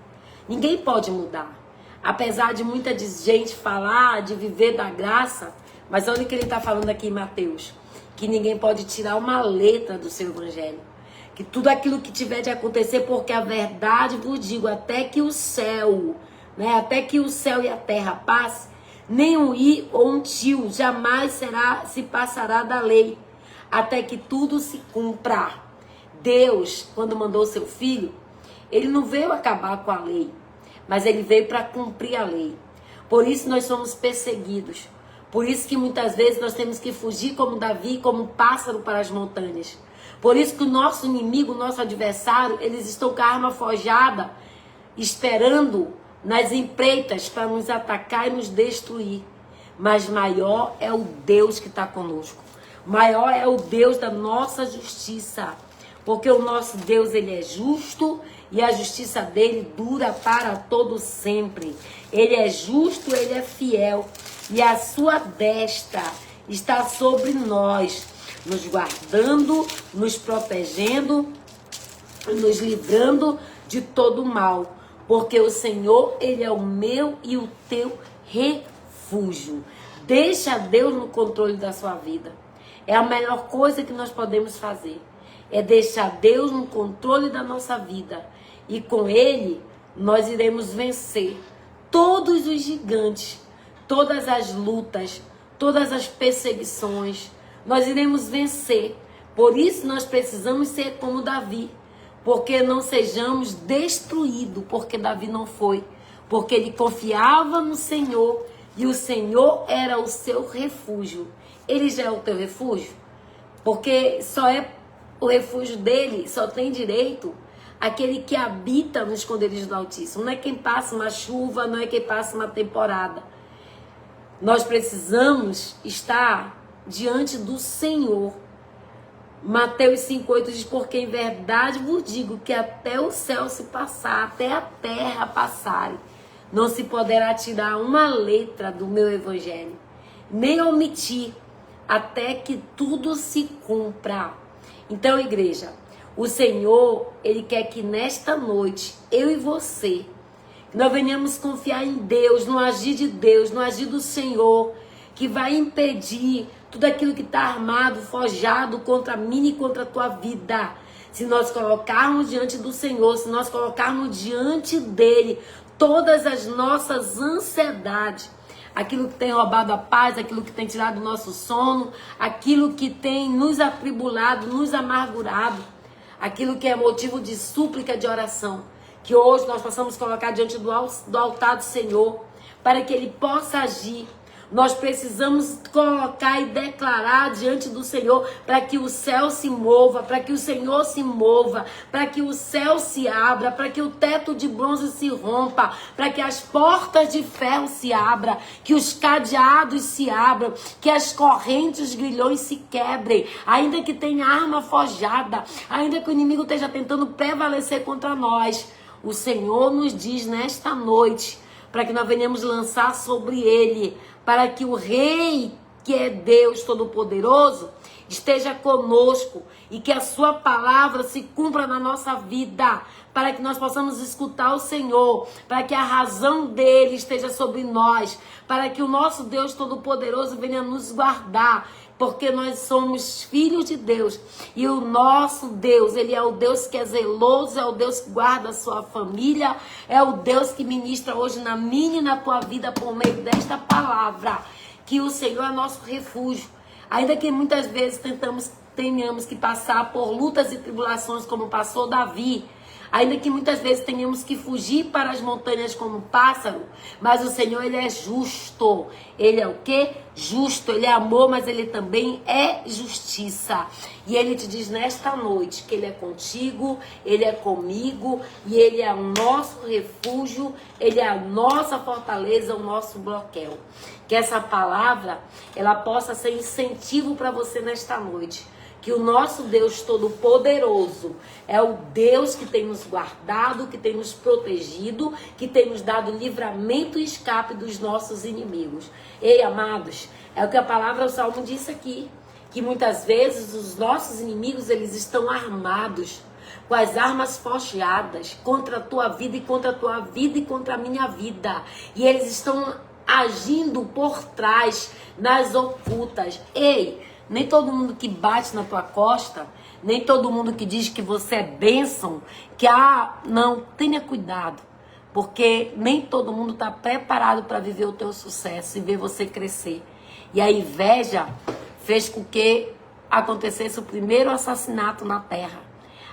[SPEAKER 1] Ninguém pode mudar. Apesar de muita gente falar de viver da graça, mas olha o que ele está falando aqui em Mateus. Que ninguém pode tirar uma letra do seu evangelho. Que tudo aquilo que tiver de acontecer, porque a verdade vos digo, até que o céu, até que o céu e a terra passem, nem um i ou um tio jamais se passará da lei, até que tudo se cumpra. Deus, quando mandou seu filho, ele não veio acabar com a lei, mas ele veio para cumprir a lei. Por isso nós somos perseguidos. Por isso que muitas vezes nós temos que fugir como Davi, como um pássaro para as montanhas. Por isso que o nosso inimigo, o nosso adversário, eles estão com a arma forjada, esperando nas empreitas para nos atacar e nos destruir. Mas maior é o Deus que está conosco. Maior é o Deus da nossa justiça. Porque o nosso Deus, ele é justo e a justiça dele dura para todo sempre. Ele é justo, ele é fiel. E a sua destra está sobre nós, nos guardando, nos protegendo, nos livrando de todo mal. porque o Senhor, Ele é o meu e o teu refúgio. Deixa Deus no controle da sua vida. É a melhor coisa que nós podemos fazer. É deixar Deus no controle da nossa vida. E com Ele, nós iremos vencer todos os gigantes, todas as lutas, todas as perseguições. Nós iremos vencer. Por isso nós precisamos ser como Davi. Porque não sejamos destruídos, porque Davi não foi. Porque ele confiava no Senhor e o Senhor era o seu refúgio. Ele já é o teu refúgio? Porque só é o refúgio dele, só tem direito aquele que habita no esconderijo do Altíssimo. Não é quem passa uma chuva, não é quem passa uma temporada. Nós precisamos estar diante do Senhor. Mateus 5,8 diz, porque em verdade vos digo que até o céu se passar, até a terra passar, não se poderá tirar uma letra do meu evangelho, nem omitir, até que tudo se cumpra. Então, igreja, o Senhor, Ele quer que nesta noite, eu e você, nós venhamos confiar em Deus, no agir de Deus, no agir do Senhor, que vai impedir tudo aquilo que está armado, forjado contra mim e contra a tua vida. Se nós colocarmos diante do Senhor, se nós colocarmos diante dEle todas as nossas ansiedades, aquilo que tem roubado a paz, aquilo que tem tirado o nosso sono, aquilo que tem nos atribulado, nos amargurado, aquilo que é motivo de súplica, de oração, que hoje nós possamos colocar diante do altar do Senhor, para que Ele possa agir. Nós precisamos colocar e declarar diante do Senhor para que o céu se mova, para que o Senhor se mova, para que o céu se abra, para que o teto de bronze se rompa, para que as portas de ferro se abram, que os cadeados se abram, que as correntes, os grilhões se quebrem, ainda que tenha arma forjada, ainda que o inimigo esteja tentando prevalecer contra nós. O Senhor nos diz nesta noite, para que nós venhamos lançar sobre Ele, para que o Rei, que é Deus Todo-Poderoso, esteja conosco e que a sua palavra se cumpra na nossa vida, para que nós possamos escutar o Senhor, para que a razão dele esteja sobre nós, para que o nosso Deus Todo-Poderoso venha nos guardar, porque nós somos filhos de Deus e o nosso Deus, Ele é o Deus que é zeloso, é o Deus que guarda a sua família, é o Deus que ministra hoje na minha e na tua vida por meio desta palavra, que o Senhor é nosso refúgio. Ainda que muitas vezes tenhamos que passar por lutas e tribulações como passou Davi, ainda que muitas vezes tenhamos que fugir para as montanhas como pássaro, mas o Senhor, Ele é justo. Ele é o quê? Justo. Ele é amor, mas Ele também é justiça. E Ele te diz nesta noite que Ele é contigo, Ele é comigo, e Ele é o nosso refúgio, Ele é a nossa fortaleza, o nosso bloqueio. Que essa palavra, ela possa ser incentivo para você nesta noite. Que o nosso Deus Todo-Poderoso é o Deus que tem nos guardado, que tem nos protegido, que tem nos dado livramento e escape dos nossos inimigos. Ei, amados, é o que a palavra do Salmo disse aqui, que muitas vezes os nossos inimigos, eles estão armados com as armas forjadas contra a tua vida e contra a tua vida e contra a minha vida. E eles estão agindo por trás, nas ocultas. Ei, nem todo mundo que bate na tua costa, nem todo mundo que diz que você é bênção, que não, tenha cuidado, porque nem todo mundo está preparado para viver o teu sucesso e ver você crescer. E a inveja fez com que acontecesse o primeiro assassinato na terra.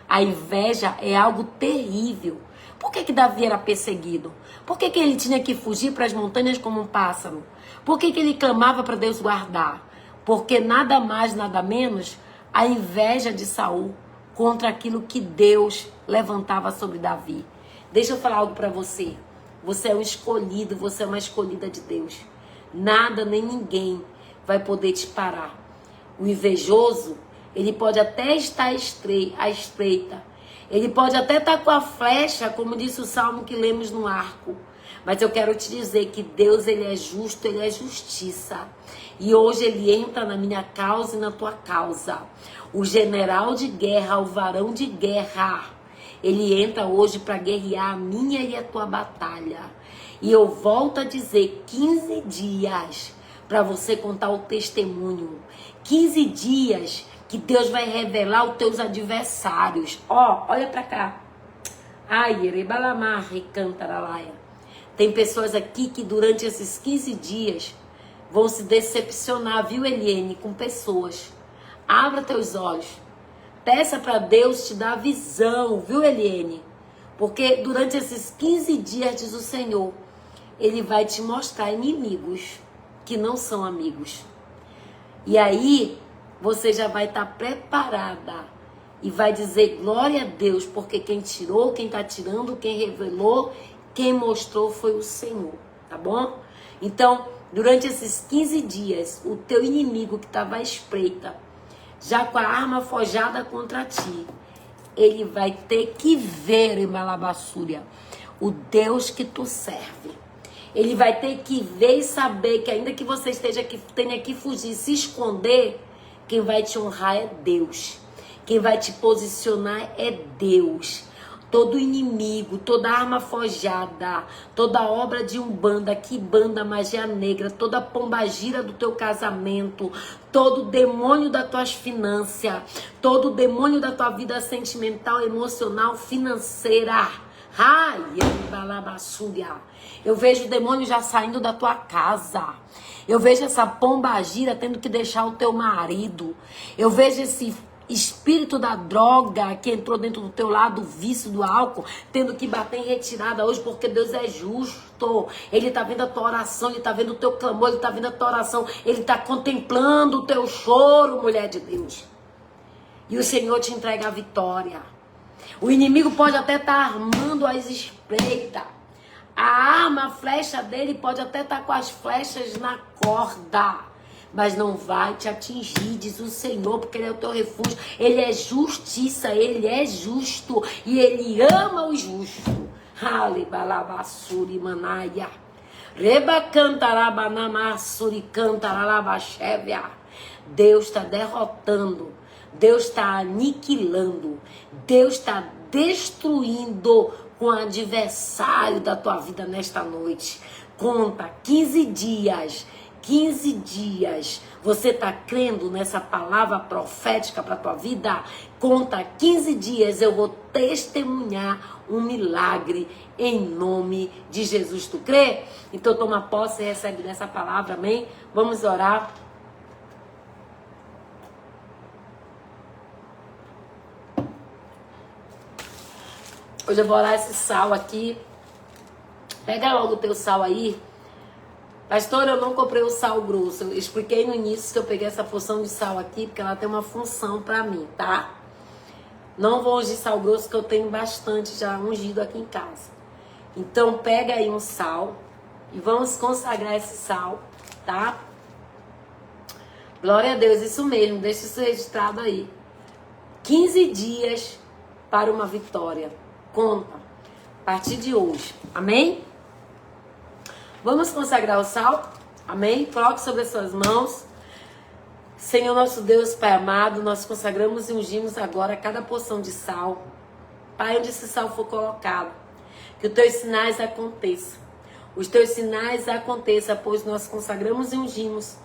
[SPEAKER 1] A inveja é algo terrível. Por que Davi era perseguido? Por que ele tinha que fugir para as montanhas como um pássaro? Por que ele clamava para Deus guardar? Porque nada mais, nada menos, a inveja de Saul contra aquilo que Deus levantava sobre Davi. Deixa eu falar algo para você. Você é um escolhido, você é uma escolhida de Deus. Nada nem ninguém vai poder te parar. O invejoso, ele pode até estar à espreita. Ele pode até estar com a flecha, como disse o Salmo que lemos no arco. Mas eu quero te dizer que Deus, Ele é justo, Ele é justiça. E hoje Ele entra na minha causa e na tua causa. O general de guerra, o varão de guerra, Ele entra hoje para guerrear a minha e a tua batalha. E eu volto a dizer, 15 dias para você contar o testemunho. 15 dias que Deus vai revelar os teus adversários. Ó, olha para cá. Ai, erebalamar, cantaralaia. Tem pessoas aqui que durante esses 15 dias vão se decepcionar, viu, Eliene, com pessoas. Abra teus olhos. Peça para Deus te dar visão, viu, Eliene? Porque durante esses 15 dias, diz o Senhor, Ele vai te mostrar inimigos que não são amigos. E aí, você já vai estar preparada e vai dizer glória a Deus, porque quem tirou, quem está tirando, quem revelou, quem mostrou foi o Senhor, tá bom? Então, durante esses 15 dias, o teu inimigo que estava à espreita, já com a arma forjada contra ti, ele vai ter que ver, em Malabassúria, o Deus que tu serve. Ele vai ter que ver e saber que ainda que você tenha que fugir, se esconder, quem vai te honrar é Deus. Quem vai te posicionar é Deus. Todo inimigo, toda arma forjada, toda obra de umbanda, quibanda, magia negra, toda pombagira do teu casamento, todo demônio das tuas finanças, todo demônio da tua vida sentimental, emocional, financeira. Ai, eu vejo o demônio já saindo da tua casa. Eu vejo essa pombagira tendo que deixar o teu marido. Eu vejo esse espírito da droga que entrou dentro do teu lado, o vício do álcool, tendo que bater em retirada hoje, porque Deus é justo. Ele tá vendo a tua oração, Ele tá vendo o teu clamor, Ele tá vendo a tua oração, Ele tá contemplando o teu choro, mulher de Deus. E o Senhor te entrega a vitória. O inimigo pode até estar armando as espreitas. A arma, a flecha dele pode até estar com as flechas na corda, mas não vai te atingir, diz o Senhor, porque Ele é o teu refúgio. Ele é justiça, Ele é justo e Ele ama o justo. Alibalabassuri manaia. Reba cantarabanamasuri cantaralabachevia. Deus está derrotando, Deus está aniquilando, Deus está destruindo com o adversário da tua vida nesta noite. Conta 15 dias. 15 dias, você está crendo nessa palavra profética para a tua vida? Conta 15 dias, eu vou testemunhar um milagre em nome de Jesus. Tu crê? Então toma posse e recebe dessa palavra, amém? Vamos orar. Hoje eu vou orar esse sal aqui. Pega logo o teu sal aí. Pastor, eu não comprei o sal grosso. Eu expliquei no início que eu peguei essa porção de sal aqui, porque ela tem uma função pra mim, tá? Não vou ungir sal grosso, que eu tenho bastante já ungido aqui em casa. Então, pega aí um sal e vamos consagrar esse sal, tá? Glória a Deus, isso mesmo, deixa isso registrado aí. 15 dias para uma vitória. Conta, a partir de hoje, amém? Vamos consagrar o sal? Amém? Coloque sobre as suas mãos. Senhor nosso Deus, Pai amado, nós consagramos e ungimos agora cada porção de sal. Pai, onde esse sal for colocado, que os teus sinais aconteçam. Os teus sinais aconteçam, pois nós consagramos e ungimos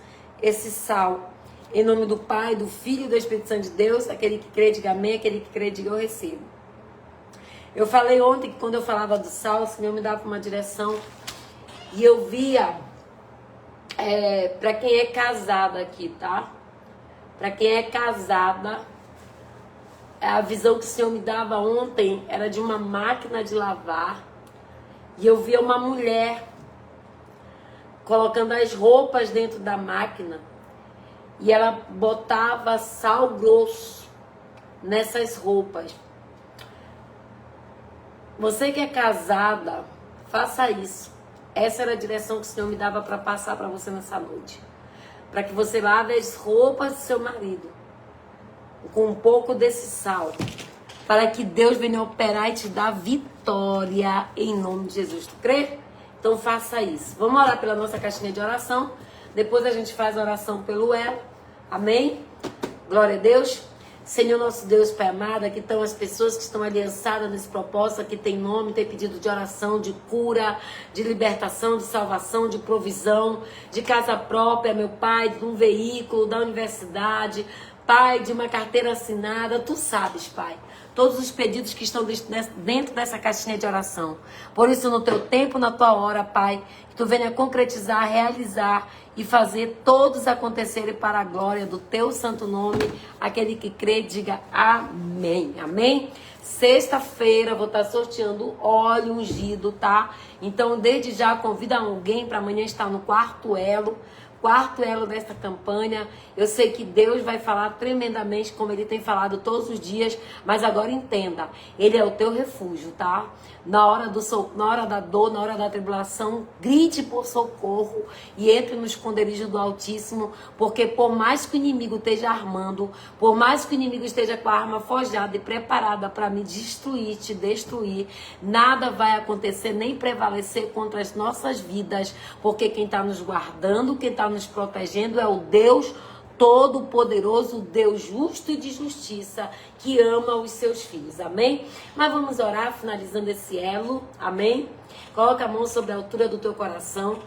[SPEAKER 1] esse sal. Em nome do Pai, do Filho e do Espírito Santo de Deus, aquele que crê, diga amém, aquele que crê, diga eu recebo. Eu falei ontem que quando eu falava do sal, o Senhor me dava uma direção. E eu via, para quem é casada aqui, tá? Para quem é casada, a visão que o Senhor me dava ontem era de uma máquina de lavar. E eu via uma mulher colocando as roupas dentro da máquina. E ela botava sal grosso nessas roupas. Você que é casada, faça isso. Essa era a direção que o Senhor me dava para passar para você nessa noite. Para que você lave as roupas do seu marido com um pouco desse sal. Para que Deus venha operar e te dar vitória em nome de Jesus. Tu crê? Então faça isso. Vamos orar pela nossa caixinha de oração. Depois a gente faz a oração pelo elo. Amém? Glória a Deus. Senhor nosso Deus, Pai amado, aqui estão as pessoas que estão aliançadas nesse propósito, que tem nome, tem pedido de oração, de cura, de libertação, de salvação, de provisão, de casa própria, meu Pai, de um veículo, da universidade, Pai, de uma carteira assinada. Tu sabes, Pai, todos os pedidos que estão dentro dessa caixinha de oração. Por isso, no teu tempo, na tua hora, Pai, que tu venha concretizar, realizar e fazer todos acontecerem para a glória do teu santo nome. Aquele que crê, diga amém. Amém? Sexta-feira vou estar sorteando óleo ungido, tá? Então, desde já, convida alguém para amanhã estar no quarto elo desta campanha. Eu sei que Deus vai falar tremendamente, como Ele tem falado todos os dias, mas agora entenda, Ele é o teu refúgio, tá? Na hora da dor, na hora da tribulação, grite por socorro e entre no esconderijo do Altíssimo, porque por mais que o inimigo esteja armando, por mais que o inimigo esteja com a arma forjada e preparada para me destruir, te destruir, nada vai acontecer nem prevalecer contra as nossas vidas, porque quem está nos guardando, quem está nos protegendo é o Deus Todo-Poderoso, Deus justo e de justiça, que ama os seus filhos, amém? Mas vamos orar, finalizando esse elo, amém? Coloca a mão sobre a altura do teu coração.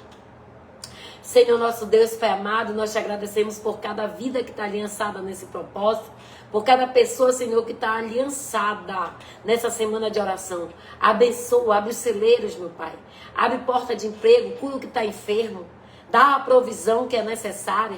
[SPEAKER 1] Senhor nosso Deus, Pai amado, nós te agradecemos por cada vida que está aliançada nesse propósito, por cada pessoa, Senhor, que está aliançada nessa semana de oração. Abençoa, abre os celeiros, meu Pai. Abre porta de emprego, cura o que está enfermo. Dá a provisão que é necessária.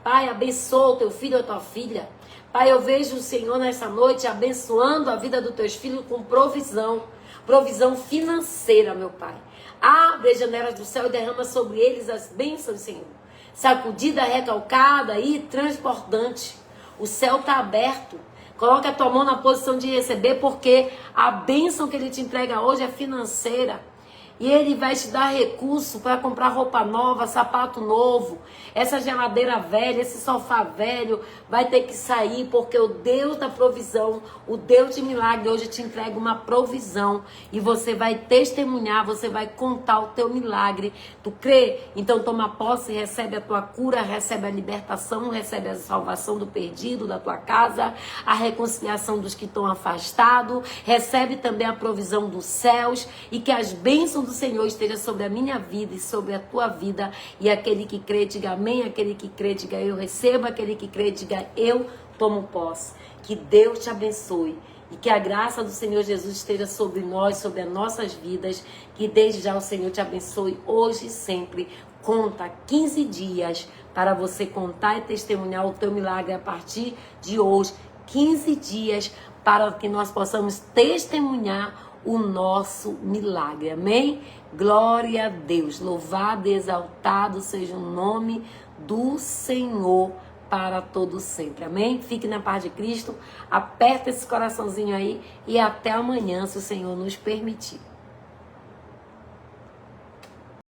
[SPEAKER 1] Pai, abençoa o teu filho ou a tua filha. Pai, eu vejo o Senhor nessa noite abençoando a vida dos teus filhos com provisão. Provisão financeira, meu Pai. Abre as janelas do céu e derrama sobre eles as bênçãos, Senhor. Sacudida, recalcada e transbordante. O céu está aberto. Coloca a tua mão na posição de receber, porque a bênção que Ele te entrega hoje é financeira. E Ele vai te dar recurso para comprar roupa nova, sapato novo. Essa geladeira velha, esse sofá velho vai ter que sair, porque o Deus da provisão, o Deus de milagre, hoje te entrega uma provisão. E você vai testemunhar, você vai contar o teu milagre. Tu crê? Então toma posse, recebe a tua cura, recebe a libertação, recebe a salvação do perdido, da tua casa, a reconciliação dos que estão afastados, recebe também a provisão dos céus, e que as bênçãos do Senhor esteja sobre a minha vida e sobre a tua vida. E aquele que crê, diga amém. Aquele que crê, diga eu recebo. Aquele que crê, diga eu tomo posse. Que Deus te abençoe e que a graça do Senhor Jesus esteja sobre nós, sobre as nossas vidas. Que desde já o Senhor te abençoe hoje e sempre. Conta 15 dias para você contar e testemunhar o teu milagre a partir de hoje. 15 dias para que nós possamos testemunhar o nosso milagre, amém? Glória a Deus, louvado e exaltado seja o nome do Senhor para todo sempre, amém? Fique na paz de Cristo, aperta esse coraçãozinho aí e até amanhã, se o Senhor nos permitir.